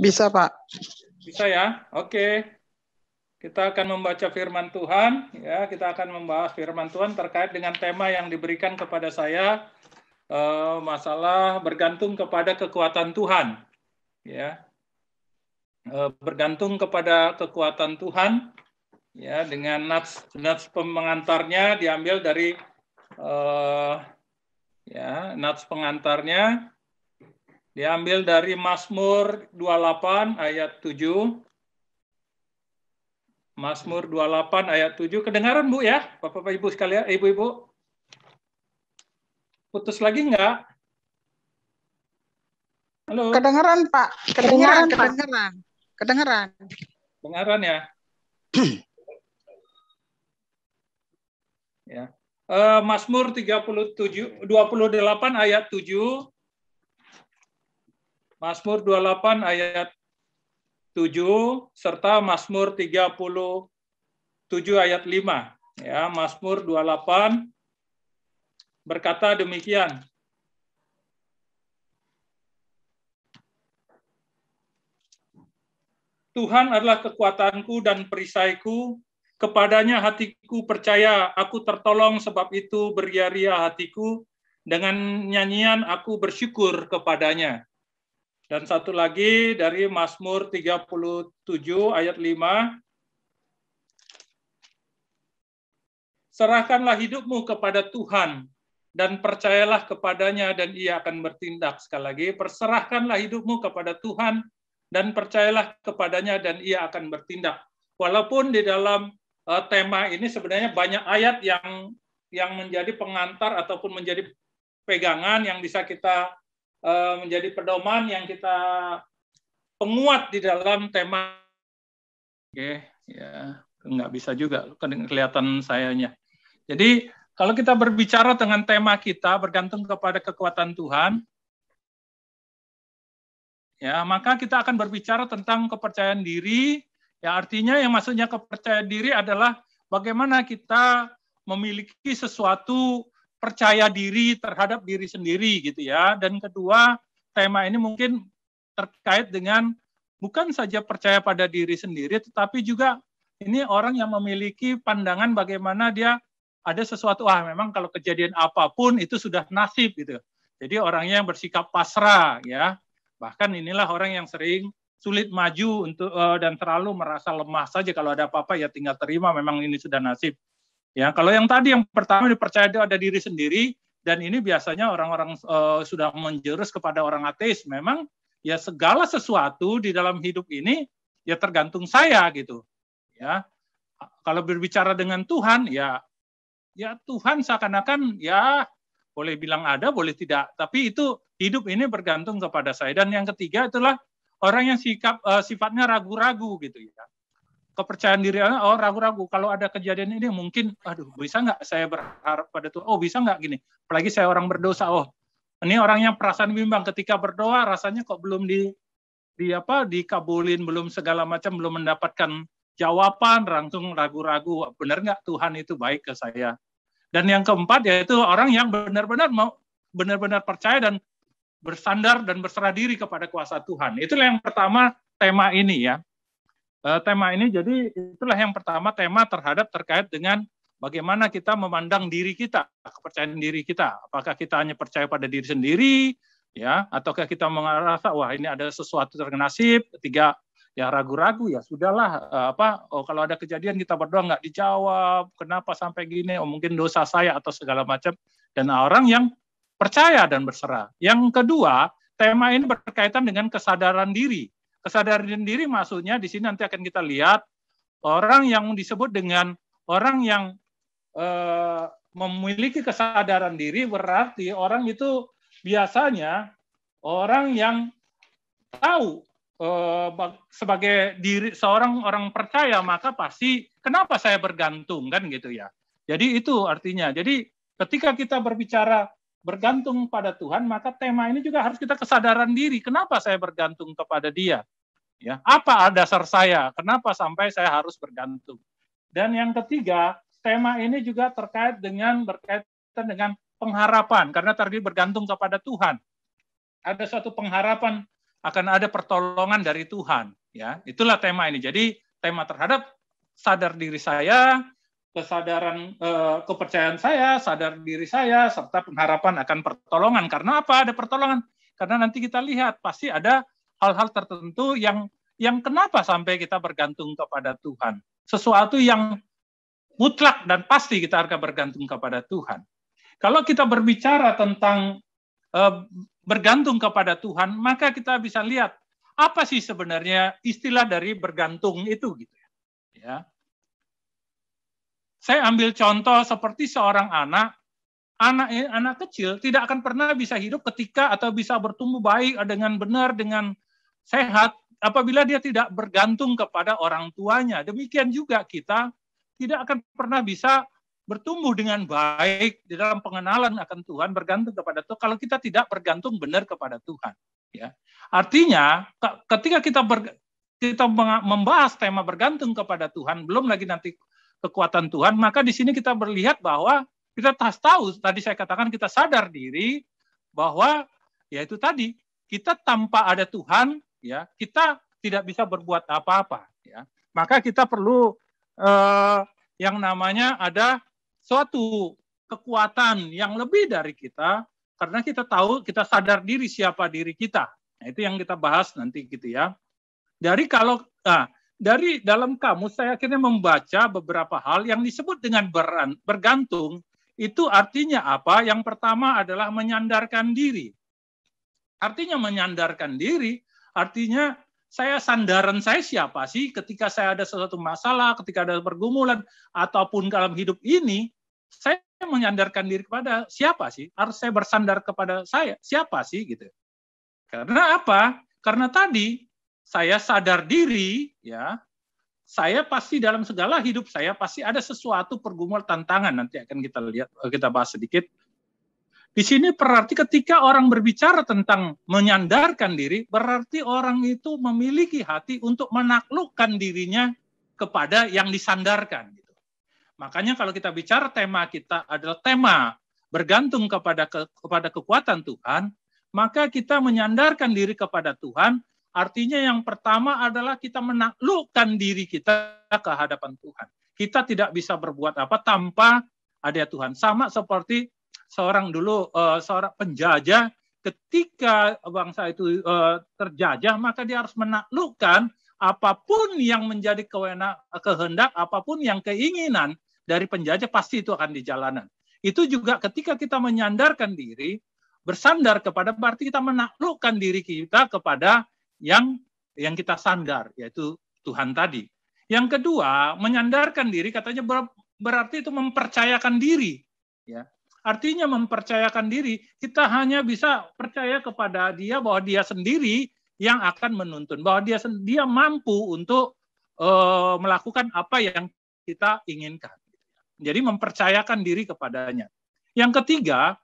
Bisa, Pak. Bisa ya? Oke. Kita akan membaca firman Tuhan, ya. Kita akan membahas firman Tuhan terkait dengan tema yang diberikan kepada saya, masalah bergantung kepada kekuatan Tuhan, ya. Bergantung kepada kekuatan Tuhan, ya. Dengan nats pengantarnya diambil dari, ya, nats pengantarnya diambil dari Mazmur 28 ayat 7. Mazmur 28 ayat 7. Kedengaran, Bu, ya? Bapak Ibu sekalian, Ibu-ibu. Putus lagi enggak? Halo. Kedengaran, Pak. Kedengaran. Kedengaran ya? Ya. Mazmur 28 ayat 7. Mazmur 28 ayat 7 serta Mazmur 37 ayat 5. Ya, Mazmur 28 berkata demikian. Tuhan adalah kekuatanku dan perisaiku, kepadanya hatiku percaya, aku tertolong sebab itu beria-ria hatiku, dengan nyanyian aku bersyukur kepadanya. Dan satu lagi dari Mazmur 37 ayat 5. Serahkanlah hidupmu kepada Tuhan dan percayalah kepadanya dan ia akan bertindak. Sekali lagi, perserahkanlah hidupmu kepada Tuhan dan percayalah kepadanya dan ia akan bertindak. Walaupun di dalam tema ini sebenarnya banyak ayat yang menjadi pengantar ataupun menjadi pegangan yang bisa kita menjadi pedoman yang kita penguat di dalam tema. Oke, ya nggak bisa juga kelihatan sayanya. Jadi kalau kita berbicara dengan tema kita bergantung kepada kekuatan Tuhan, ya maka kita akan berbicara tentang kepercayaan diri. Ya artinya yang maksudnya kepercayaan diri adalah bagaimana kita memiliki sesuatu percaya diri terhadap diri sendiri gitu ya. Dan kedua, tema ini mungkin terkait dengan bukan saja percaya pada diri sendiri, tetapi juga ini orang yang memiliki pandangan bagaimana dia ada sesuatu, memang kalau kejadian apapun itu sudah nasib gitu. Jadi orangnya yang bersikap pasrah ya. Bahkan inilah orang yang sering sulit maju untuk dan terlalu merasa lemah saja kalau ada apa-apa ya tinggal terima, memang ini sudah nasib. Ya, kalau yang tadi yang pertama dipercaya ada diri sendiri, dan ini biasanya orang-orang sudah menjurus kepada orang ateis, memang ya segala sesuatu di dalam hidup ini ya tergantung saya gitu. Ya. Kalau berbicara dengan Tuhan ya Tuhan seakan-akan ya boleh bilang ada, boleh tidak, tapi itu hidup ini bergantung kepada saya. Dan yang ketiga itulah orang yang sifatnya ragu-ragu gitu ya. Kepercayaan diri, ragu-ragu. Kalau ada kejadian ini mungkin, bisa nggak saya berharap pada Tuhan? Bisa nggak gini? Apalagi saya orang berdosa. Ini orang yang perasaan bimbang ketika berdoa rasanya kok belum dikabulin, belum segala macam, belum mendapatkan jawaban, langsung ragu-ragu. Benar nggak Tuhan itu baik ke saya? Dan yang keempat yaitu orang yang benar-benar percaya dan bersandar dan berserah diri kepada kuasa Tuhan. Itulah yang pertama tema ini ya. Tema ini jadi itulah yang pertama tema terkait dengan bagaimana kita memandang diri kita, kepercayaan diri kita. Apakah kita hanya percaya pada diri sendiri, ya, ataukah kita merasa wah ini ada sesuatu terkasib? Ketiga, ya ragu-ragu ya sudahlah. Kalau ada kejadian kita berdoa nggak dijawab, kenapa sampai gini? Mungkin dosa saya atau segala macam. Dan orang yang percaya dan berserah. Yang kedua, tema ini berkaitan dengan kesadaran diri. Kesadaran diri maksudnya di sini nanti akan kita lihat orang yang disebut dengan orang yang memiliki kesadaran diri, berarti orang itu biasanya orang yang tahu sebagai diri seorang orang percaya, maka pasti kenapa saya bergantung kan gitu ya. Jadi itu artinya. Jadi ketika kita berbicara bergantung pada Tuhan, maka tema ini juga harus kita kesadaran diri. Kenapa saya bergantung kepada Dia? Ya, apa dasar saya? Kenapa sampai saya harus bergantung? Dan yang ketiga, tema ini juga berkaitan dengan pengharapan, karena tadi bergantung kepada Tuhan. Ada suatu pengharapan akan ada pertolongan dari Tuhan. Ya, itulah tema ini. Jadi tema terhadap sadar diri saya, kesadaran kepercayaan saya, sadar diri saya, serta pengharapan akan pertolongan. Karena apa? Ada pertolongan. Karena nanti kita lihat pasti ada hal-hal tertentu yang kenapa sampai kita bergantung kepada Tuhan. Sesuatu yang mutlak dan pasti kita akan bergantung kepada Tuhan. Kalau kita berbicara tentang bergantung kepada Tuhan, maka kita bisa lihat apa sih sebenarnya istilah dari bergantung itu gitu ya. Saya ambil contoh seperti seorang anak kecil tidak akan pernah bisa hidup ketika atau bisa bertumbuh baik dengan benar, dengan sehat apabila dia tidak bergantung kepada orang tuanya. Demikian juga kita tidak akan pernah bisa bertumbuh dengan baik di dalam pengenalan akan Tuhan, bergantung kepada Tuhan, kalau kita tidak bergantung benar kepada Tuhan. Ya. Artinya, ketika kita membahas tema bergantung kepada Tuhan, belum lagi nanti kekuatan Tuhan, maka di sini kita melihat bahwa kita tahu, tadi saya katakan kita sadar diri bahwa ya itu tadi, kita tanpa ada Tuhan, ya kita tidak bisa berbuat apa-apa. Ya. Maka kita perlu yang namanya ada suatu kekuatan yang lebih dari kita, karena kita tahu, kita sadar diri siapa diri kita. Nah, itu yang kita bahas nanti gitu ya. Dari dalam kamus saya akhirnya membaca beberapa hal yang disebut dengan bergantung. Itu artinya apa? Yang pertama adalah menyandarkan diri. Artinya menyandarkan diri, artinya sandaran saya siapa sih ketika saya ada sesuatu masalah, ketika ada pergumulan, ataupun dalam hidup ini, saya menyandarkan diri kepada siapa sih? Harus saya bersandar kepada saya, siapa sih? Gitu. Karena apa? Karena tadi, saya sadar diri, ya, saya pasti dalam segala hidup saya, pasti ada sesuatu pergumulan tantangan, nanti akan kita lihat, kita bahas sedikit. Di sini berarti ketika orang berbicara tentang menyandarkan diri, berarti orang itu memiliki hati untuk menaklukkan dirinya kepada yang disandarkan. Gitu. Makanya kalau kita bicara tema kita adalah tema bergantung kepada kekuatan Tuhan, maka kita menyandarkan diri kepada Tuhan, artinya yang pertama adalah kita menaklukkan diri kita ke hadapan Tuhan. Kita tidak bisa berbuat apa tanpa ada Tuhan. Sama seperti seorang penjajah, ketika bangsa itu terjajah, maka dia harus menaklukkan apapun yang menjadi kehendak, apapun yang keinginan dari penjajah, pasti itu akan dijalanan. Itu juga ketika kita menyandarkan diri, bersandar kepada, berarti kita menaklukkan diri kita kepada yang kita sandar, yaitu Tuhan tadi. Yang kedua, menyandarkan diri katanya berarti itu mempercayakan diri. Ya. Artinya mempercayakan diri, kita hanya bisa percaya kepada dia bahwa dia sendiri yang akan menuntun, bahwa dia mampu untuk melakukan apa yang kita inginkan. Jadi mempercayakan diri kepadanya. Yang ketiga,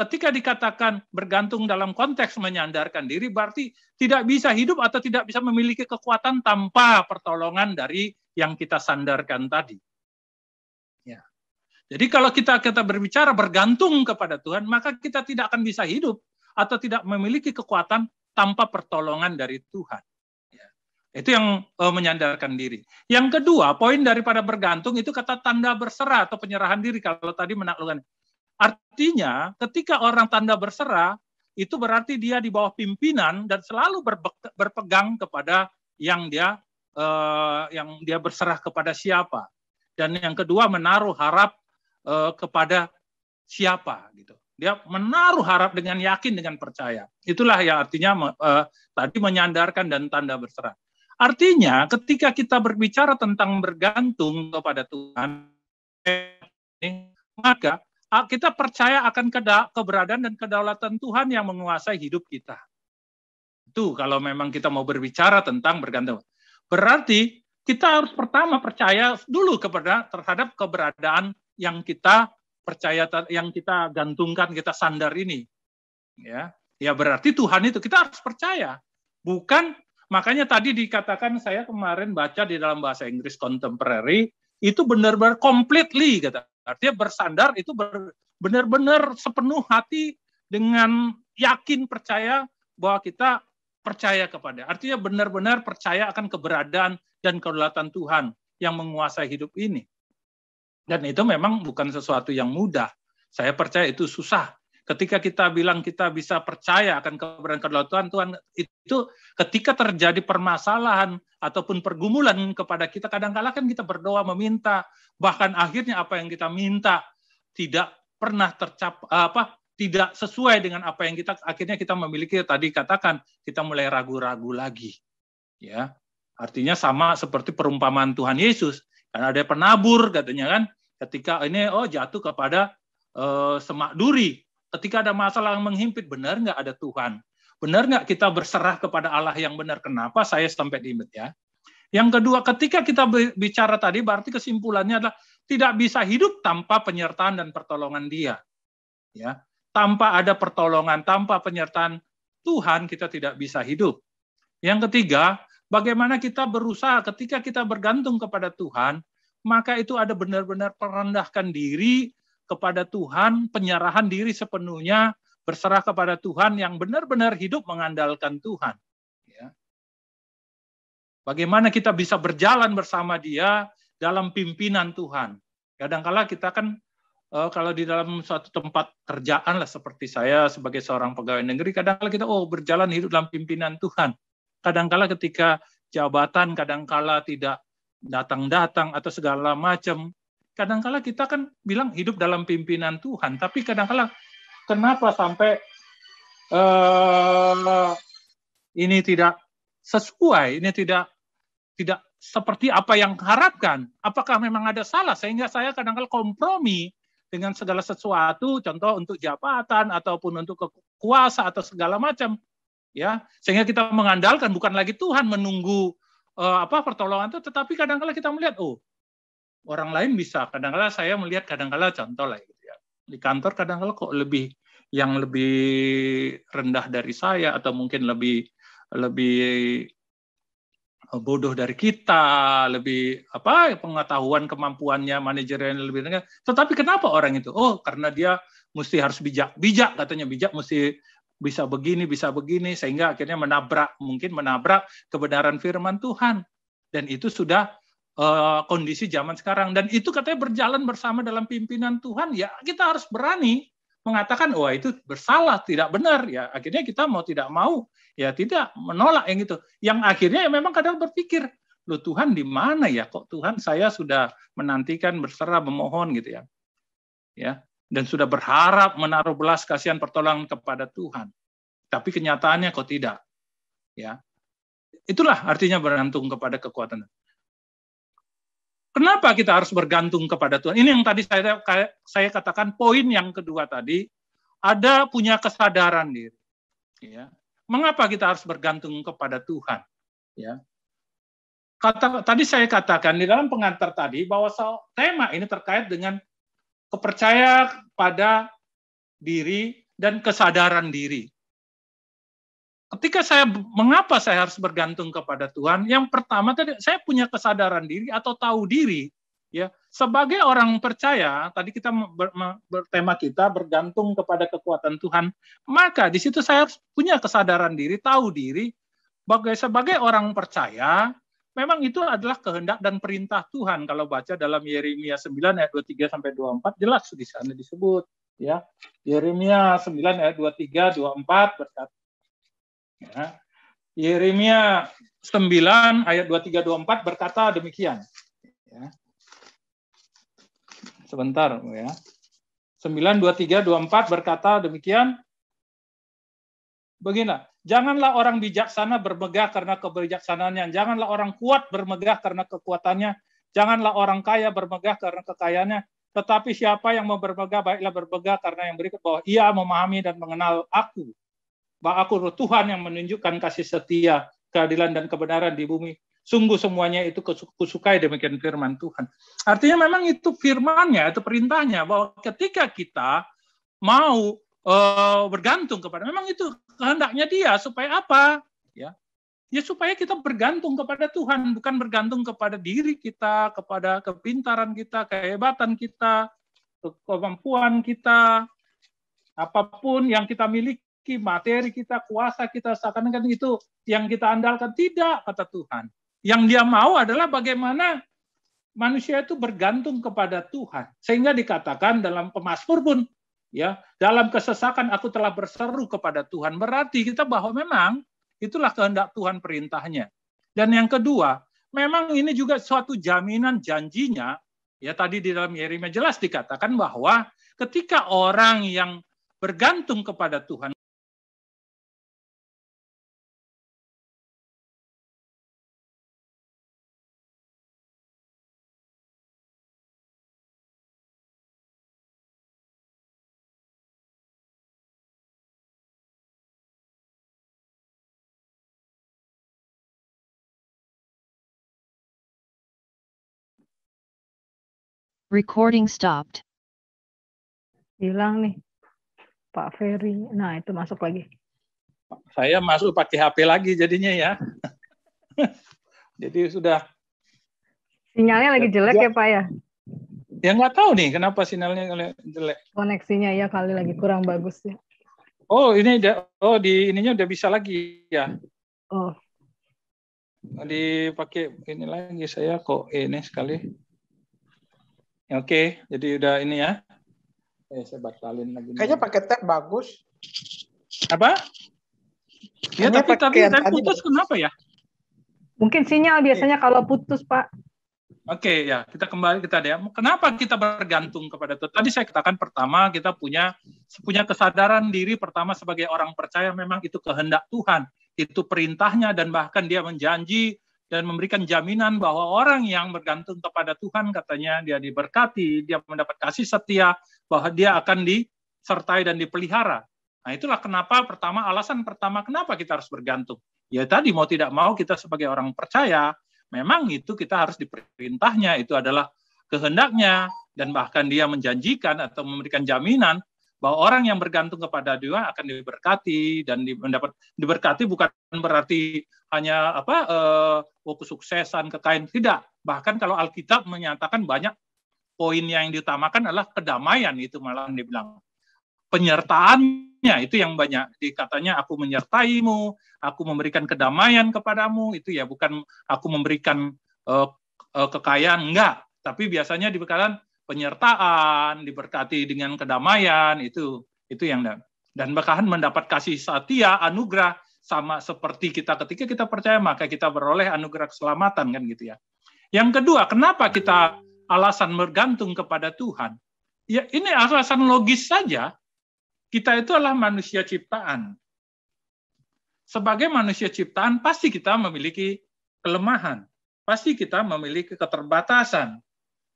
ketika dikatakan bergantung dalam konteks menyandarkan diri, berarti tidak bisa hidup atau tidak bisa memiliki kekuatan tanpa pertolongan dari yang kita sandarkan tadi. Jadi kalau kita berbicara bergantung kepada Tuhan, maka kita tidak akan bisa hidup atau tidak memiliki kekuatan tanpa pertolongan dari Tuhan. Ya. Itu yang menyandarkan diri. Yang kedua, poin daripada bergantung itu kata tanda berserah atau penyerahan diri, kalau tadi menaklukkan. Artinya, ketika orang tanda berserah, itu berarti dia di bawah pimpinan dan selalu berpegang kepada yang dia berserah kepada siapa. Dan yang kedua, menaruh harap kepada siapa gitu. Dia menaruh harap dengan yakin, dengan percaya. Itulah ya artinya tadi menyandarkan dan tanda berserah. Artinya ketika kita berbicara tentang bergantung kepada Tuhan, maka kita percaya akan keberadaan dan kedaulatan Tuhan yang menguasai hidup kita. Itu kalau memang kita mau berbicara tentang bergantung. Berarti kita harus pertama percaya dulu terhadap keberadaan yang kita percaya, yang kita gantungkan, kita sandar ini. Ya berarti Tuhan itu kita harus percaya. Bukan, makanya tadi dikatakan, saya kemarin baca di dalam bahasa Inggris contemporary, itu benar-benar completely, kata. Artinya bersandar itu benar-benar sepenuh hati dengan yakin percaya bahwa kita percaya kepada. Artinya benar-benar percaya akan keberadaan dan kedaulatan Tuhan yang menguasai hidup ini. Dan itu memang bukan sesuatu yang mudah. Saya percaya itu susah. Ketika kita bilang kita bisa percaya akan keberadaan kedaulatan Tuhan, itu ketika terjadi permasalahan ataupun pergumulan kepada kita, kadang-kala kan kita berdoa meminta, bahkan akhirnya apa yang kita minta tidak pernah tidak sesuai dengan apa yang kita akhirnya kita memiliki. Tadi katakan kita mulai ragu-ragu lagi, ya. Artinya sama seperti perumpamaan Tuhan Yesus. Kan ada penabur katanya kan, ketika ini jatuh kepada semak duri. Ketika ada masalah yang menghimpit, benar nggak ada Tuhan? Benar nggak kita berserah kepada Allah yang benar? Kenapa saya sampai diimbit ya? Yang kedua, ketika kita bicara tadi, berarti kesimpulannya adalah tidak bisa hidup tanpa penyertaan dan pertolongan Dia. Ya, tanpa ada pertolongan, tanpa penyertaan Tuhan, kita tidak bisa hidup. Yang ketiga, bagaimana kita berusaha ketika kita bergantung kepada Tuhan, maka itu ada benar-benar merendahkan diri kepada Tuhan, penyerahan diri sepenuhnya, berserah kepada Tuhan yang benar-benar hidup mengandalkan Tuhan. Ya. Bagaimana kita bisa berjalan bersama Dia dalam pimpinan Tuhan. Kadang-kala kita kan kalau di dalam suatu tempat kerjaan lah, seperti saya sebagai seorang pegawai negeri, kadang-kala kita berjalan hidup dalam pimpinan Tuhan. Kadang-kala ketika jabatan kadang-kala tidak datang-datang atau segala macam, kadang-kala kita kan bilang hidup dalam pimpinan Tuhan, tapi kadang-kala kenapa sampai ini tidak sesuai, ini tidak seperti apa yang harapkan? Apakah memang ada salah sehingga saya kadang-kala kompromi dengan segala sesuatu, contoh untuk jabatan ataupun untuk kekuasaan atau segala macam, ya, sehingga kita mengandalkan bukan lagi Tuhan menunggu pertolongan itu, tetapi kadang-kala kita melihat orang lain bisa. Kadang-kala saya melihat kadang-kala contoh lah gitu ya. Di kantor kadang-kala kok lebih rendah dari saya atau mungkin lebih bodoh dari kita, lebih pengetahuan kemampuannya manajerial lebih rendah. Tetapi kenapa orang itu? Karena dia harus bijak katanya, bijak mesti bisa begini sehingga akhirnya menabrak kebenaran firman Tuhan. Dan itu sudah kondisi zaman sekarang, dan itu katanya berjalan bersama dalam pimpinan Tuhan, ya kita harus berani mengatakan itu bersalah, tidak benar, ya akhirnya kita mau tidak mau ya tidak menolak yang itu, yang akhirnya ya memang kadang berpikir, loh Tuhan di mana ya, kok Tuhan saya sudah menantikan, berserah, memohon gitu ya, dan sudah berharap menaruh belas kasihan pertolongan kepada Tuhan, tapi kenyataannya kok tidak, ya itulah artinya bergantung kepada kekuatan. Kenapa kita harus bergantung kepada Tuhan? Ini yang tadi saya katakan, poin yang kedua tadi, ada punya kesadaran diri. Ya. Mengapa kita harus bergantung kepada Tuhan? Ya. Tadi saya katakan di dalam pengantar tadi, bahwa tema ini terkait dengan kepercayaan pada diri dan kesadaran diri. Mengapa saya harus bergantung kepada Tuhan? Yang pertama tadi, saya punya kesadaran diri atau tahu diri, ya. Sebagai orang percaya, tadi kita bertema kita bergantung kepada kekuatan Tuhan. Maka di situ saya harus punya kesadaran diri, tahu diri. Sebagai orang percaya, memang itu adalah kehendak dan perintah Tuhan. Kalau baca dalam Yeremia 9 ayat 23 sampai 24 jelas di sana disebut, ya. Yeremia 9 ayat 23 24 berkata, ya. Yeremia 9 ayat 23-24 berkata demikian. Ya. Sebentar ya. 9:23-24 berkata demikian. Beginilah, janganlah orang bijaksana bermegah karena kebijaksanaannya, janganlah orang kuat bermegah karena kekuatannya, janganlah orang kaya bermegah karena kekayaannya, tetapi siapa yang mau bermegah, baiklah bermegah karena yang berikut, bahwa ia memahami dan mengenal aku, bahwa aku Tuhan yang menunjukkan kasih setia, keadilan dan kebenaran di bumi. Sungguh semuanya itu kusukai, demikian firman Tuhan. Artinya memang itu firman-Nya, itu perintahnya, bahwa ketika kita mau bergantung kepada, memang itu kehendaknya Dia, supaya apa? Ya, supaya kita bergantung kepada Tuhan, bukan bergantung kepada diri kita, kepada kepintaran kita, kehebatan kita, kemampuan kita, apapun yang kita miliki. memiliki materi kita, kuasa kita, seakan-akan itu yang kita andalkan. Tidak, kata Tuhan. Yang dia mau adalah bagaimana manusia itu bergantung kepada Tuhan. Sehingga dikatakan dalam Pemazmur pun, ya, dalam kesesakan aku telah berseru kepada Tuhan. Berarti kita bahwa memang itulah kehendak Tuhan, perintahnya. Dan yang kedua, memang ini juga suatu jaminan janjinya. Ya, tadi di dalam Yeremia jelas dikatakan bahwa ketika orang yang bergantung kepada Tuhan, Recording stopped. Hilang nih, Pak Ferry. Nah, itu masuk lagi. saya masuk pakai HP lagi jadinya ya. Jadi sudah. Sinyalnya lagi jelek ya, Pak ya? Ya nggak tahu nih kenapa sinyalnya jelek. Koneksinya ya kali lagi kurang bagus ya. Oh ini di ininya udah bisa lagi ya. Oh. Dipakai ini lagi saya kok ini sekali. Oke, jadi udah ini ya. Saya batalin lagi. Kayaknya pakai tab bagus. Apa? Ya, Kayaknya tapi tadi putus kenapa ya? Mungkin sinyal biasanya kalau putus, Pak. Oke, ya, kita kembali kita deh. Kenapa kita bergantung kepada Tuhan? Tadi saya katakan pertama kita punya kesadaran diri pertama sebagai orang percaya memang itu kehendak Tuhan, itu perintahnya dan bahkan dia menjanji dan memberikan jaminan bahwa orang yang bergantung kepada Tuhan katanya dia diberkati, dia mendapat kasih setia, bahwa dia akan disertai dan dipelihara. Nah, itulah kenapa alasan pertama kenapa kita harus bergantung. Ya tadi mau tidak mau kita sebagai orang percaya, memang itu kita harus diperintahnya, itu adalah kehendaknya, dan bahkan dia menjanjikan atau memberikan jaminan bahwa orang yang bergantung kepada Dia akan diberkati dan mendapat diberkati bukan berarti hanya kesuksesan, kekayaan, tidak. Bahkan kalau Alkitab menyatakan banyak poin yang diutamakan adalah kedamaian, itu malah dibilang penyertaannya itu yang banyak. Dikatanya aku menyertaimu, aku memberikan kedamaian kepadamu, itu ya bukan aku memberikan kekayaan, enggak, tapi biasanya diberikan penyertaan, diberkati dengan kedamaian, itu yang dan bahkan mendapat kasih setia, anugerah, sama seperti kita ketika kita percaya maka kita beroleh anugerah keselamatan, kan gitu ya. Yang kedua, kenapa kita alasan bergantung kepada Tuhan? Ya ini alasan logis saja. Kita itu adalah manusia ciptaan. Sebagai manusia ciptaan pasti kita memiliki kelemahan, pasti kita memiliki keterbatasan,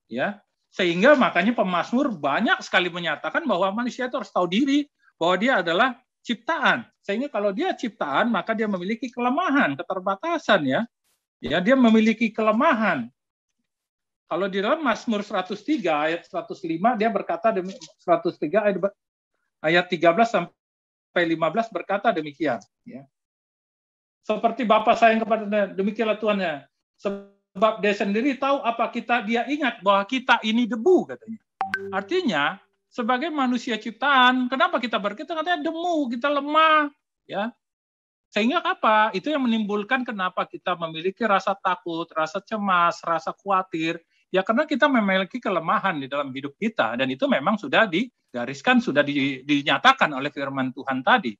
ya. Sehingga makanya Pemazmur banyak sekali menyatakan bahwa manusia itu harus tahu diri bahwa dia adalah ciptaan. Sehingga kalau dia ciptaan, maka dia memiliki kelemahan, keterbatasan, ya. Ya, dia memiliki kelemahan. Kalau di dalam Mazmur 103 ayat 105 dia berkata 103 ayat 13 sampai 15 berkata demikian, ya. Seperti Bapa sayang kepada demikianlah Tuhannya. Sebab dia sendiri tahu apa dia ingat bahwa kita ini debu, katanya. Artinya sebagai manusia ciptaan, kenapa kita katanya debu, kita lemah, ya. Sehingga apa? Itu yang menimbulkan kenapa kita memiliki rasa takut, rasa cemas, rasa khawatir. Ya karena kita memiliki kelemahan di dalam hidup kita, dan itu memang sudah digariskan, sudah dinyatakan oleh firman Tuhan tadi.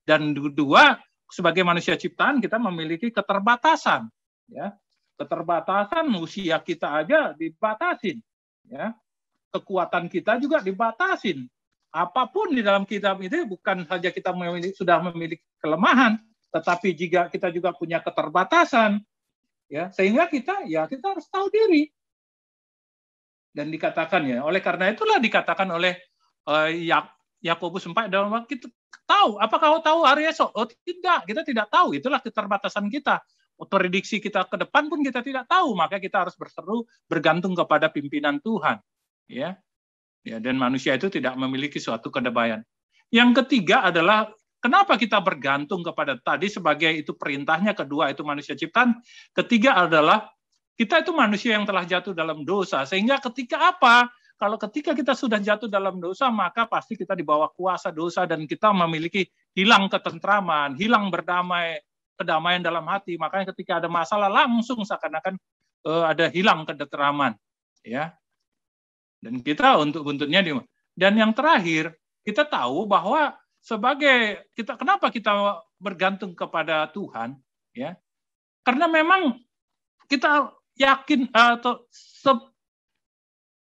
Dan kedua, sebagai manusia ciptaan kita memiliki keterbatasan, ya. Keterbatasan usia kita aja dibatasin, ya. Kekuatan kita juga dibatasin. Apapun di dalam kitab itu bukan saja kita sudah memiliki kelemahan, tetapi jika kita juga punya keterbatasan, ya, sehingga kita harus tahu diri. Dan dikatakan, ya, oleh karena itulah dikatakan oleh Yakobus 4 dalam waktu kita tahu, apakah kau tahu hari esok? Oh tidak, kita tidak tahu. Itulah keterbatasan kita. Prediksi kita ke depan pun kita tidak tahu, maka kita harus bergantung kepada pimpinan Tuhan, ya. Ya, dan manusia itu tidak memiliki suatu kedamaian. Yang ketiga adalah kenapa kita bergantung kepada tadi sebagai itu perintahnya, kedua itu manusia ciptaan, ketiga adalah kita itu manusia yang telah jatuh dalam dosa, sehingga ketika kita sudah jatuh dalam dosa, maka pasti kita dibawa kuasa dosa dan kita memiliki hilang ketentraman, hilang kedamaian dalam hati. Makanya ketika ada masalah langsung seakan-akan ada hilang ketentraman, ya. Dan kita untuk buntutnya dan yang terakhir, kita tahu bahwa kenapa kita bergantung kepada Tuhan, ya? Karena memang kita yakin atau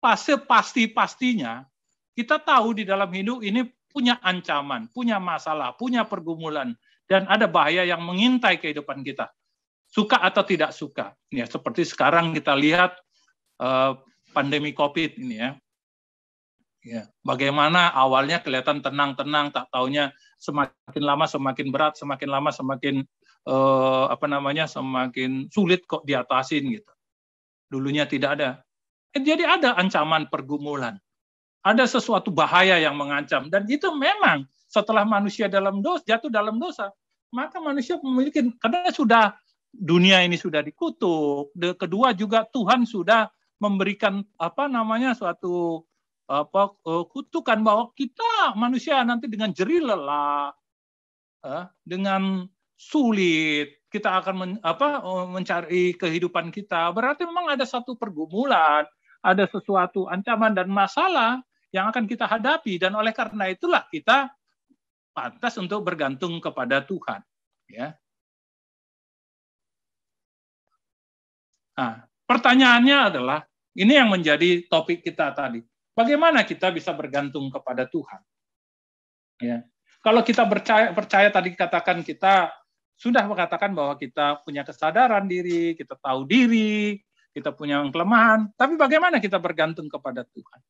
pasti-pastinya kita tahu di dalam hidup ini punya ancaman, punya masalah, punya pergumulan, dan ada bahaya yang mengintai kehidupan kita. Suka atau tidak suka. Ya, seperti sekarang kita lihat pandemi COVID ini, ya. Ya, bagaimana awalnya kelihatan tenang-tenang, tak taunya semakin lama semakin berat, semakin lama semakin semakin sulit kok diatasin gitu. Dulunya tidak ada. Jadi ada ancaman pergumulan. Ada sesuatu bahaya yang mengancam, dan itu memang setelah manusia jatuh dalam dosa, maka manusia memiliki, karena dunia ini sudah dikutuk. Kedua juga Tuhan sudah memberikan suatu kutukan bahwa kita manusia nanti dengan jerih lelah, dengan sulit kita akan mencari kehidupan kita. Berarti memang ada satu pergumulan, ada sesuatu ancaman dan masalah yang akan kita hadapi, dan oleh karena itulah kita pantas untuk bergantung kepada Tuhan, ya. Nah, pertanyaannya adalah, ini yang menjadi topik kita tadi. Bagaimana kita bisa bergantung kepada Tuhan? Ya. Kalau kita percaya tadi katakan kita sudah mengatakan bahwa kita punya kesadaran diri, kita tahu diri, kita punya kelemahan, tapi bagaimana kita bergantung kepada Tuhan?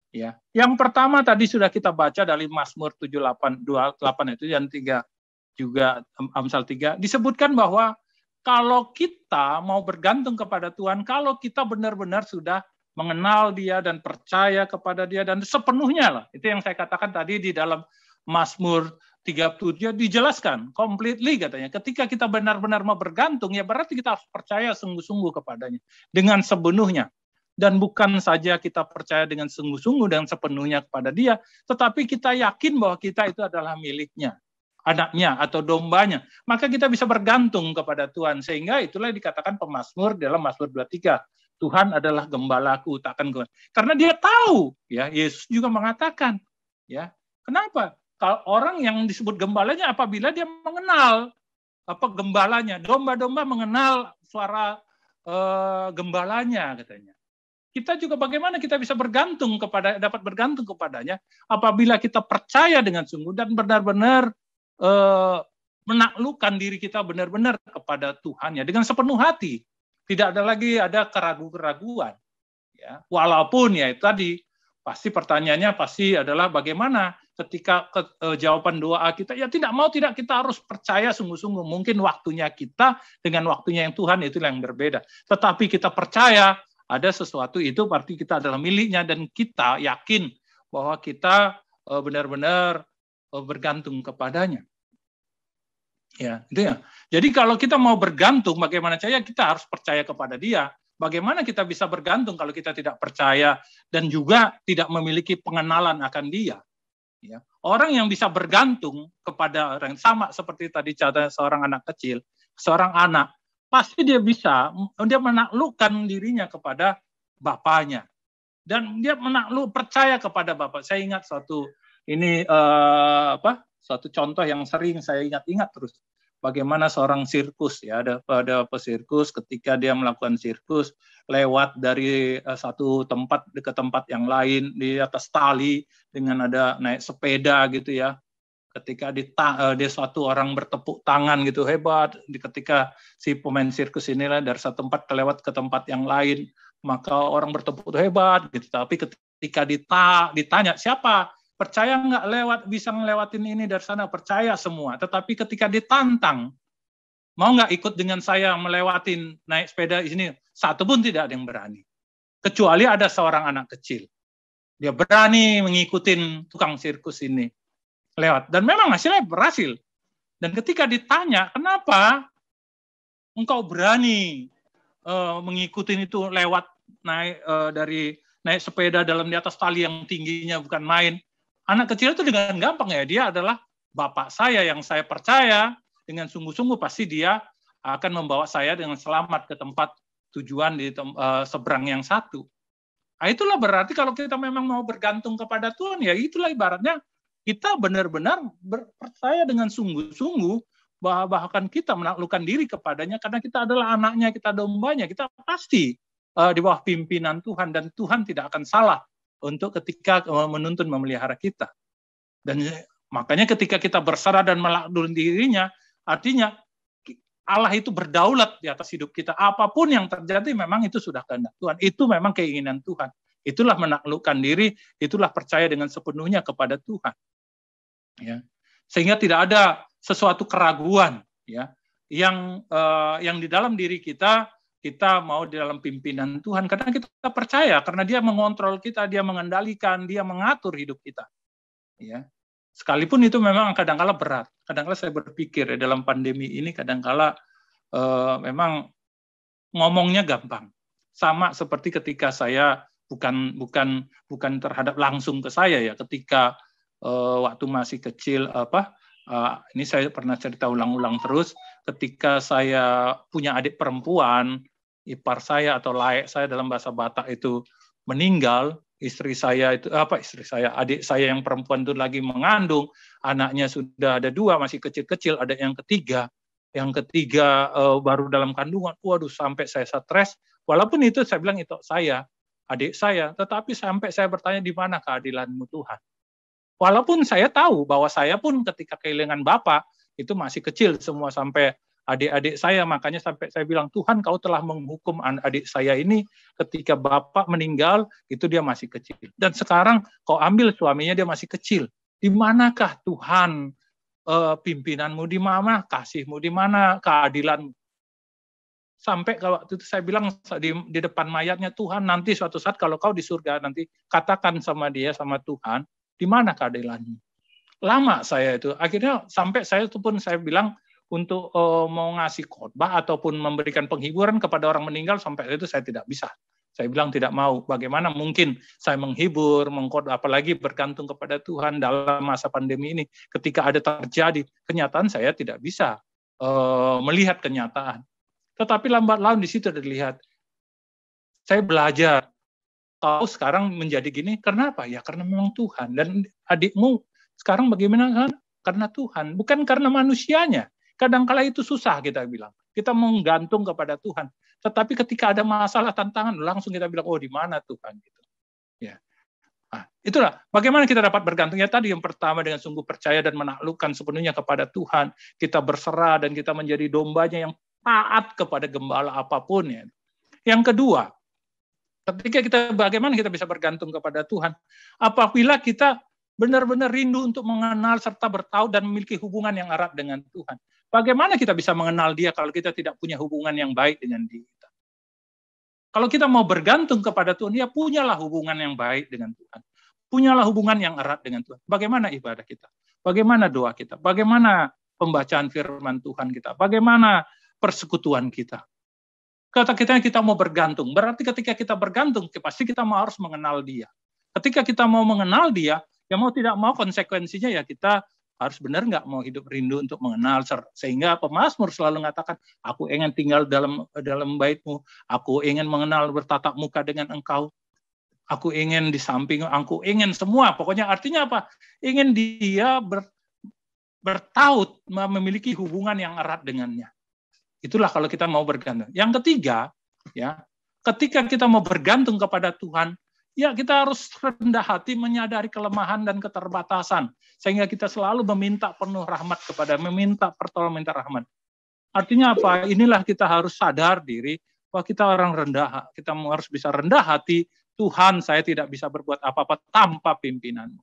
Ya. Yang pertama tadi sudah kita baca dari Mazmur 28 itu dan 3 juga Amsal 3 disebutkan bahwa kalau kita mau bergantung kepada Tuhan, kalau kita benar-benar sudah mengenal Dia dan percaya kepada Dia dan sepenuhnya lah. Itu yang saya katakan tadi di dalam Mazmur 37 dijelaskan completely katanya. Ketika kita benar-benar mau bergantung, ya berarti kita harus percaya sungguh-sungguh kepadanya dengan sepenuhnya. Dan bukan saja kita percaya dengan sungguh-sungguh dan sepenuhnya kepada Dia, tetapi kita yakin bahwa kita itu adalah miliknya, anaknya atau dombanya. Maka kita bisa bergantung kepada Tuhan. Sehingga itulah dikatakan pemazmur dalam Mazmur 23. Tuhan adalah gembalaku, takkan gue. Karena dia tahu, ya, Yesus juga mengatakan, ya. Kenapa? Kalau orang yang disebut gembalanya apabila dia mengenal gembalanya, domba-domba mengenal suara gembalanya katanya. Kita juga bagaimana kita bisa dapat bergantung kepadanya apabila kita percaya dengan sungguh dan benar-benar menaklukkan diri kita benar-benar kepada Tuhan, ya, dengan sepenuh hati. Tidak ada lagi keraguan-keraguan. Ya. Walaupun ya itu tadi pasti pertanyaannya pasti adalah bagaimana ketika jawaban doa kita, ya tidak kita harus percaya sungguh-sungguh. Mungkin waktunya kita dengan waktunya yang Tuhan itu yang berbeda. Tetapi kita percaya ada sesuatu itu berarti kita adalah miliknya dan kita yakin bahwa kita benar-benar bergantung kepadanya. Ya, itu ya. Jadi kalau kita mau bergantung, bagaimana caranya kita harus percaya kepada Dia. Bagaimana kita bisa bergantung kalau kita tidak percaya dan juga tidak memiliki pengenalan akan Dia? Ya. Orang yang bisa bergantung kepada orang sama seperti tadi contoh seorang anak kecil, seorang anak, pasti dia menaklukkan dirinya kepada bapaknya. Dan dia percaya kepada bapak. Saya ingat suatu contoh yang sering saya ingat terus. Bagaimana seorang sirkus, ya, ada pesirkus ketika dia melakukan sirkus lewat dari satu tempat ke tempat yang lain di atas tali dengan ada naik sepeda gitu, ya. Ketika dia suatu orang bertepuk tangan gitu hebat, ketika si pemain sirkus inilah dari satu tempat kelewat ke tempat yang lain, maka orang bertepuk hebat gitu. Tapi ketika ditanya siapa percaya nggak bisa ngelewatin ini dari sana, percaya semua. Tetapi ketika ditantang, mau nggak ikut dengan saya melewatin naik sepeda di sini, satu pun tidak ada yang berani. Kecuali ada seorang anak kecil, dia berani mengikutin tukang sirkus ini lewat, dan memang hasilnya berhasil. Dan ketika ditanya, kenapa engkau berani mengikuti itu lewat naik sepeda di atas tali yang tingginya bukan main? Anak kecil itu dengan gampang ya, dia adalah Bapak saya yang saya percaya dengan sungguh-sungguh, pasti dia akan membawa saya dengan selamat ke tempat tujuan di seberang yang satu. Nah, itulah berarti kalau kita memang mau bergantung kepada Tuhan, ya itulah ibaratnya kita benar-benar percaya dengan sungguh-sungguh bahwa bahkan kita menaklukkan diri kepadanya karena kita adalah anaknya, kita dombanya, kita pasti di bawah pimpinan Tuhan, dan Tuhan tidak akan salah untuk ketika menuntun memelihara kita. Dan makanya ketika kita berserah dan menaklukkan dirinya, artinya Allah itu berdaulat di atas hidup kita. Apapun yang terjadi memang itu sudah kehendak Tuhan. Itu memang keinginan Tuhan. Itulah menaklukkan diri, itulah percaya dengan sepenuhnya kepada Tuhan. Ya. Sehingga tidak ada sesuatu keraguan ya yang di dalam diri kita mau di dalam pimpinan Tuhan, karena kita percaya, karena Dia mengontrol kita, Dia mengendalikan, Dia mengatur hidup kita. Ya. Sekalipun itu memang kadang-kala berat. Kadang-kala saya berpikir dalam pandemi ini kadang-kala memang ngomongnya gampang. Sama seperti ketika saya bukan terhadap langsung ke saya ya, ketika waktu masih kecil ini saya pernah cerita ulang-ulang terus, ketika saya punya adik perempuan, ipar saya atau laek saya dalam bahasa Batak itu meninggal, adik saya yang perempuan itu lagi mengandung, anaknya sudah ada 2, masih kecil-kecil, ada yang ketiga baru dalam kandungan. Waduh, sampai saya stres. Walaupun itu saya bilang itu adik saya, tetapi sampai saya bertanya, di mana keadilan-Mu Tuhan? Walaupun saya tahu bahwa saya pun ketika kehilangan bapak itu masih kecil semua sampai adik-adik saya, makanya sampai saya bilang, Tuhan, Kau telah menghukum adik saya ini ketika bapak meninggal, itu dia masih kecil. Dan sekarang Kau ambil suaminya, dia masih kecil. Di manakah Tuhan pimpinan-Mu, di mana kasih-Mu, di mana keadilan-Mu? Sampai waktu itu saya bilang di depan mayatnya, Tuhan, nanti suatu saat kalau Kau di surga, nanti katakan sama dia, sama Tuhan, di mana keadilan-Mu? Lama saya itu. Akhirnya sampai saya itu pun saya bilang, untuk mau ngasih khotbah ataupun memberikan penghiburan kepada orang meninggal, sampai itu saya tidak bisa. Saya bilang tidak mau. Bagaimana mungkin saya menghibur, mengkhotbah, apalagi bergantung kepada Tuhan dalam masa pandemi ini. Ketika ada terjadi kenyataan, saya tidak bisa melihat kenyataan. Tetapi lambat laun di situ dilihat. Saya belajar. Kau sekarang menjadi gini, kenapa? Ya karena memang Tuhan. Dan adikmu sekarang bagaimana kan? Karena Tuhan, bukan karena manusianya. Kadang-kala itu susah kita bilang. Kita menggantung kepada Tuhan. Tetapi ketika ada masalah, tantangan, langsung kita bilang, oh di mana Tuhan? Gitu. Ya. Nah, itulah bagaimana kita dapat bergantung. Ya tadi yang pertama dengan sungguh percaya dan menaklukkan sepenuhnya kepada Tuhan. Kita berserah dan kita menjadi dombanya yang taat kepada gembala apapun. Ya. Yang kedua, ketika bagaimana kita bisa bergantung kepada Tuhan? Apabila kita benar-benar rindu untuk mengenal serta bertahu dan memiliki hubungan yang erat dengan Tuhan. Bagaimana kita bisa mengenal Dia kalau kita tidak punya hubungan yang baik dengan Dia? Kalau kita mau bergantung kepada Tuhan, ya punyalah hubungan yang baik dengan Tuhan. Punyalah hubungan yang erat dengan Tuhan. Bagaimana ibadah kita? Bagaimana doa kita? Bagaimana pembacaan firman Tuhan kita? Bagaimana persekutuan kita? Kata kita mau bergantung. Berarti ketika kita bergantung, pasti kita harus mengenal Dia. Ketika kita mau mengenal Dia, ya mau tidak mau konsekuensinya ya kita harus benar nggak mau hidup rindu untuk mengenal. Sehingga pemazmur selalu mengatakan, aku ingin tinggal dalam bait-Mu, aku ingin mengenal bertatap muka dengan Engkau, aku ingin di samping, aku ingin semua. Pokoknya artinya apa? Ingin Dia bertaut, memiliki hubungan yang erat dengannya. Itulah kalau kita mau bergantung. Yang ketiga, ya, ketika kita mau bergantung kepada Tuhan, ya kita harus rendah hati, menyadari kelemahan dan keterbatasan, sehingga kita selalu meminta penuh rahmat meminta pertolongan, minta rahmat. Artinya apa? Inilah kita harus sadar diri bahwa kita orang rendah, kita harus bisa rendah hati. Tuhan, saya tidak bisa berbuat apa-apa tanpa pimpinan-Mu.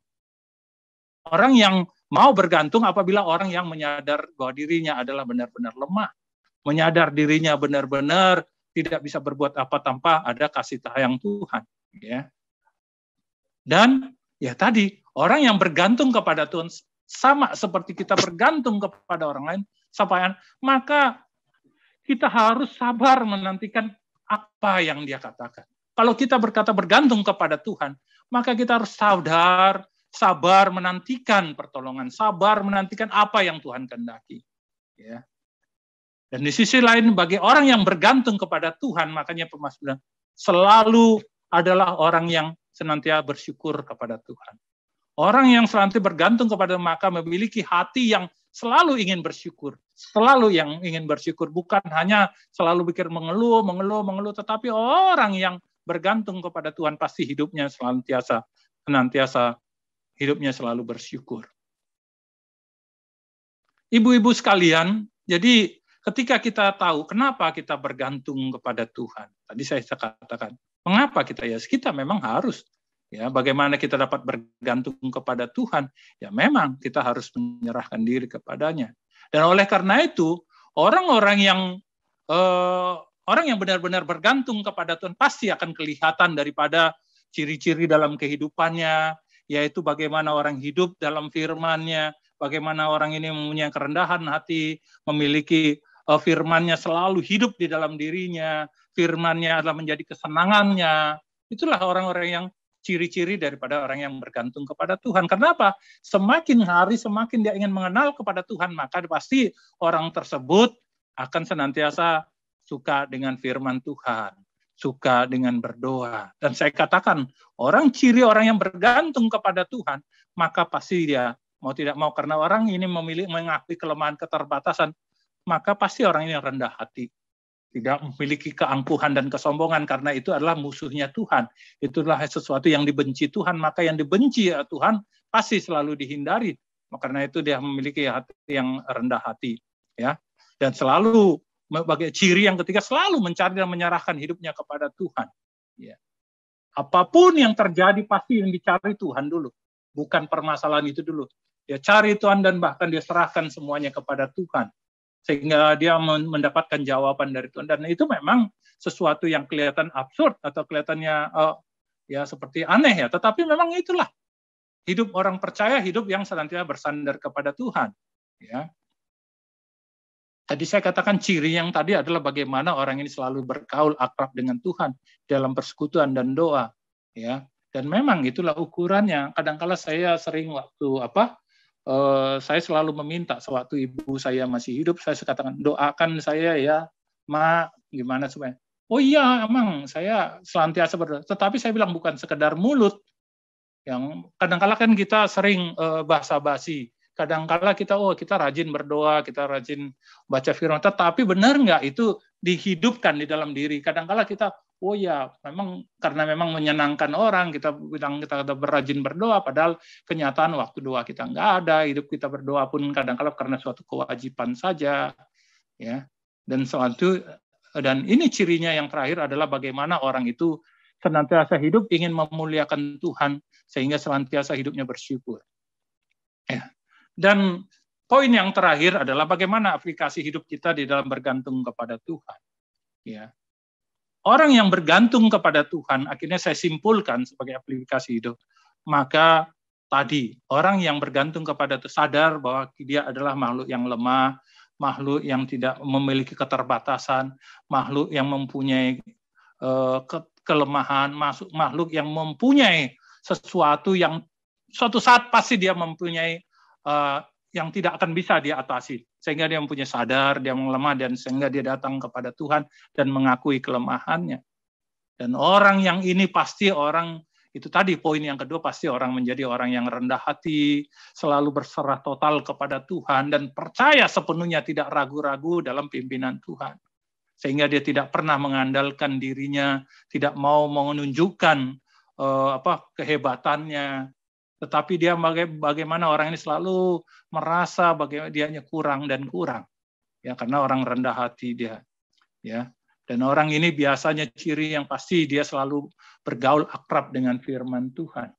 Orang yang mau bergantung apabila orang yang menyadar bahwa dirinya adalah benar-benar lemah, menyadar dirinya benar-benar tidak bisa berbuat apa tanpa ada kasih sayang Tuhan. Ya. Dan ya tadi, orang yang bergantung kepada Tuhan sama seperti kita bergantung kepada orang lain, maka kita harus sabar menantikan apa yang Dia katakan. Kalau kita berkata bergantung kepada Tuhan, maka kita harus sabar menantikan pertolongan, sabar menantikan apa yang Tuhan kehendaki. Ya. Dan di sisi lain, bagi orang yang bergantung kepada Tuhan, makanya Pemasmur bilang, selalu adalah orang yang senantiasa bersyukur kepada Tuhan. Orang yang senantiasa bergantung kepada, maka memiliki hati yang selalu ingin bersyukur. Selalu yang ingin bersyukur, bukan hanya selalu pikir mengeluh, tetapi orang yang bergantung kepada Tuhan pasti hidupnya senantiasa hidupnya selalu bersyukur. Ibu-ibu sekalian, jadi ketika kita tahu kenapa kita bergantung kepada Tuhan, tadi saya katakan, mengapa kita memang harus, ya, bagaimana kita dapat bergantung kepada Tuhan, ya memang kita harus menyerahkan diri kepadanya. Dan oleh karena itu, orang yang benar-benar bergantung kepada Tuhan pasti akan kelihatan daripada ciri-ciri dalam kehidupannya, yaitu bagaimana orang hidup dalam firman-Nya, bagaimana orang ini mempunyai kerendahan hati, memiliki firman-Nya selalu hidup di dalam dirinya, firman-Nya adalah menjadi kesenangannya. Itulah orang-orang yang ciri-ciri daripada orang yang bergantung kepada Tuhan. Kenapa? Semakin hari semakin dia ingin mengenal kepada Tuhan, maka pasti orang tersebut akan senantiasa suka dengan firman Tuhan, suka dengan berdoa. Dan saya katakan, ciri orang yang bergantung kepada Tuhan, maka pasti dia mau tidak mau, karena orang ini mengakui kelemahan, keterbatasan, maka pasti orang ini rendah hati. Tidak memiliki keangkuhan dan kesombongan, karena itu adalah musuhnya Tuhan. Itulah sesuatu yang dibenci Tuhan, maka yang dibenci Tuhan pasti selalu dihindari. Karena itu dia memiliki hati yang rendah hati. Ya. Dan selalu, sebagai ciri yang ketiga, selalu mencari dan menyerahkan hidupnya kepada Tuhan. Ya. Apapun yang terjadi, pasti yang dicari Tuhan dulu. Bukan permasalahan itu dulu. Dia cari Tuhan dan bahkan dia serahkan semuanya kepada Tuhan. Sehingga dia mendapatkan jawaban dari Tuhan. Dan itu memang sesuatu yang kelihatan absurd atau kelihatannya ya seperti aneh ya. Tetapi memang itulah hidup orang percaya, hidup yang senantiasa bersandar kepada Tuhan. Ya. Tadi saya katakan ciri yang tadi adalah bagaimana orang ini selalu bergaul akrab dengan Tuhan dalam persekutuan dan doa. Ya. Dan memang itulah ukurannya. Kadang-kala saya sering saya selalu meminta sewaktu ibu saya masih hidup, saya katakan, doakan saya ya, Ma, gimana supaya. Oh iya, emang saya senantiasa berdoa. Tetapi saya bilang bukan sekedar mulut. Yang kadang-kala kan kita sering basa-basi. Kadang-kala kita rajin berdoa, kita rajin baca firman. Tetapi benar nggak itu dihidupkan di dalam diri? Kadang-kala kita, oh ya, memang karena memang menyenangkan orang, kita bilang kita berrajin berdoa, padahal kenyataan waktu doa kita nggak ada, hidup kita berdoa pun kadang-kala karena suatu kewajiban saja, ya. Dan ini cirinya yang terakhir adalah bagaimana orang itu senantiasa hidup ingin memuliakan Tuhan, sehingga senantiasa hidupnya bersyukur. Ya. Dan poin yang terakhir adalah bagaimana aplikasi hidup kita di dalam bergantung kepada Tuhan. Ya. Orang yang bergantung kepada Tuhan, akhirnya saya simpulkan sebagai aplikasi hidup, maka tadi, orang yang bergantung kepada Tuhan sadar bahwa dia adalah makhluk yang lemah, makhluk yang tidak memiliki keterbatasan, makhluk yang mempunyai kelemahan, makhluk yang mempunyai sesuatu yang suatu saat pasti dia mempunyai yang tidak akan bisa dia atasi. Sehingga dia mempunyai sadar, dia melemah, dan sehingga dia datang kepada Tuhan dan mengakui kelemahannya. Dan orang yang ini pasti orang, itu tadi poin yang kedua, pasti orang menjadi orang yang rendah hati, selalu berserah total kepada Tuhan, dan percaya sepenuhnya, tidak ragu-ragu dalam pimpinan Tuhan. Sehingga dia tidak pernah mengandalkan dirinya, tidak mau menunjukkan kehebatannya, tetapi dia bagaimana orang ini selalu merasa bagaimana dianya kurang dan kurang, ya, karena orang rendah hati dia, ya. Dan orang ini biasanya ciri yang pasti dia selalu bergaul akrab dengan firman Tuhan,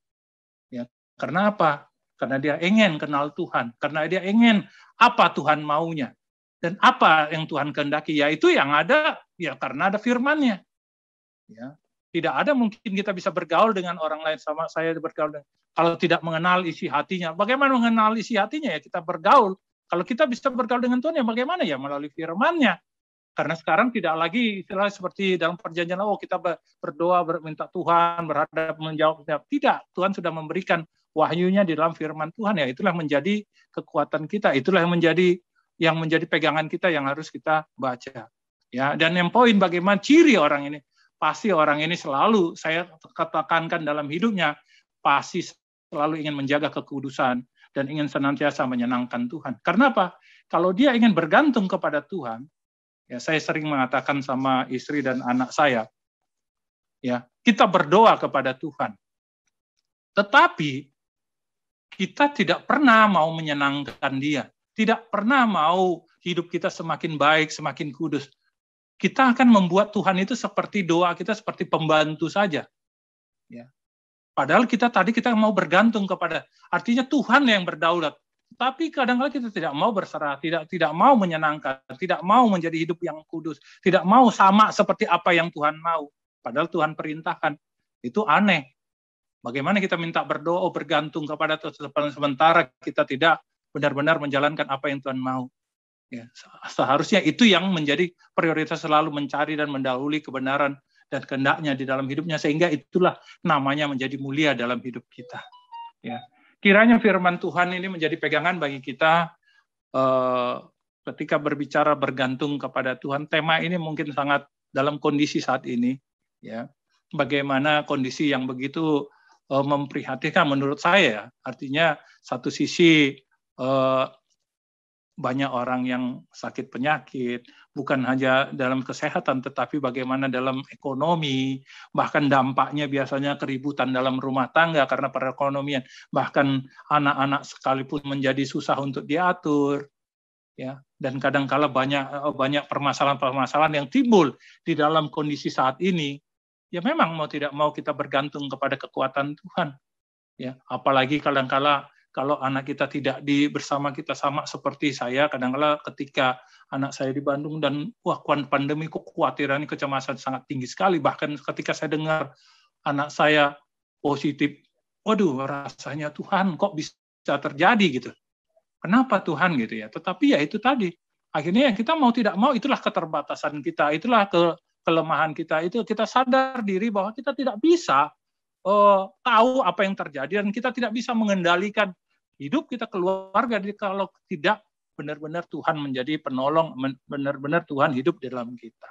ya. Karena apa? Karena dia ingin kenal Tuhan, karena dia ingin apa Tuhan maunya dan apa yang Tuhan kehendaki, yaitu yang ada ya karena ada firman-Nya, ya. Tidak ada mungkin kita bisa bergaul dengan orang lain, sama saya bergaul kalau tidak mengenal isi hatinya. Bagaimana mengenal isi hatinya? Ya kita bergaul. Kalau kita bisa bergaul dengan Tuhan, ya bagaimana? Ya melalui firman-Nya. Karena sekarang tidak lagi istilah seperti dalam perjanjian, kita berdoa, minta Tuhan, berhadap, menjawab. Tidak, Tuhan sudah memberikan wahyunya di dalam firman Tuhan, ya itulah menjadi kekuatan kita, itulah yang menjadi pegangan kita yang harus kita baca. Ya, dan yang poin bagaimana ciri orang ini, pasti orang ini selalu saya katakankan dalam hidupnya pasti selalu ingin menjaga kekudusan dan ingin senantiasa menyenangkan Tuhan. Karena apa? Kalau dia ingin bergantung kepada Tuhan, ya saya sering mengatakan sama istri dan anak saya, ya kita berdoa kepada Tuhan. Tetapi kita tidak pernah mau menyenangkan Dia, tidak pernah mau hidup kita semakin baik, semakin kudus. Kita akan membuat Tuhan itu seperti doa kita, seperti pembantu saja. Ya. Padahal kita mau bergantung kepada, artinya Tuhan yang berdaulat. Tapi kadang-kadang kita tidak mau berserah, tidak mau menyenangkan, tidak mau menjadi hidup yang kudus, tidak mau sama seperti apa yang Tuhan mau. Padahal Tuhan perintahkan. Itu aneh. Bagaimana kita minta berdoa, bergantung kepada Tuhan, sementara kita tidak benar-benar menjalankan apa yang Tuhan mau. Ya, seharusnya itu yang menjadi prioritas, selalu mencari dan mendahului kebenaran dan kehendak-Nya di dalam hidupnya, sehingga itulah namanya menjadi mulia dalam hidup kita. Ya. Kiranya firman Tuhan ini menjadi pegangan bagi kita ketika berbicara bergantung kepada Tuhan. Tema ini mungkin sangat dalam kondisi saat ini. Ya. Bagaimana kondisi yang begitu memprihatinkan menurut saya. Artinya satu sisi banyak orang yang sakit penyakit, bukan hanya dalam kesehatan, tetapi bagaimana dalam ekonomi, bahkan dampaknya biasanya keributan dalam rumah tangga karena perekonomian, bahkan anak-anak sekalipun menjadi susah untuk diatur, ya. Dan kadang-kala banyak permasalahan-permasalahan yang timbul di dalam kondisi saat ini. Ya memang mau tidak mau kita bergantung kepada kekuatan Tuhan. Ya, apalagi kadang-kala kalau anak kita tidak bersama kita, sama seperti saya, kadang-kala ketika anak saya di Bandung dan pandemi, kekhawatiran, kecemasan sangat tinggi sekali. Bahkan ketika saya dengar anak saya positif, waduh rasanya Tuhan kok bisa terjadi gitu. Kenapa Tuhan gitu ya? Tetapi ya itu tadi. Akhirnya kita mau tidak mau, itulah keterbatasan kita, itulah kelemahan kita, itu kita sadar diri bahwa kita tidak bisa tahu apa yang terjadi dan kita tidak bisa mengendalikan hidup kita, keluarga, kalau tidak benar-benar Tuhan menjadi penolong, benar-benar Tuhan hidup di dalam kita.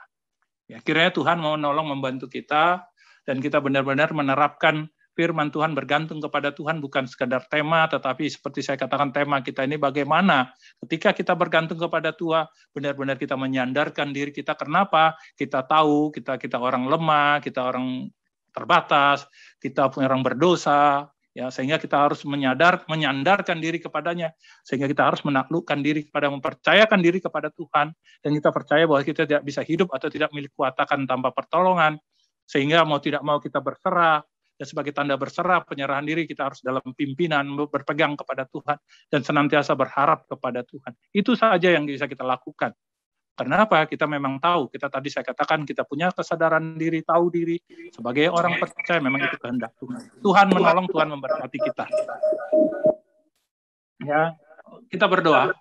Ya, kiranya Tuhan mau menolong, membantu kita, dan kita benar-benar menerapkan firman Tuhan, bergantung kepada Tuhan, bukan sekadar tema, tetapi seperti saya katakan tema kita ini bagaimana ketika kita bergantung kepada Tuhan, benar-benar kita menyandarkan diri kita. Kenapa? Kita tahu kita orang lemah, kita orang terbatas, kita punya orang berdosa, ya, sehingga kita harus menyandarkan diri kepadanya, sehingga kita harus menaklukkan diri kepada, mempercayakan diri kepada Tuhan, dan kita percaya bahwa kita tidak bisa hidup atau tidak milik kuatakan tanpa pertolongan, sehingga mau tidak mau kita berserah. Dan sebagai tanda berserah, penyerahan diri, kita harus dalam pimpinan, berpegang kepada Tuhan, dan senantiasa berharap kepada Tuhan. Itu saja yang bisa kita lakukan. Karena apa? Kita memang tahu, kita tadi saya katakan, kita punya kesadaran diri, tahu diri, sebagai orang percaya, memang itu kehendak Tuhan. Tuhan menolong, Tuhan memberkati kita. Ya, kita berdoa.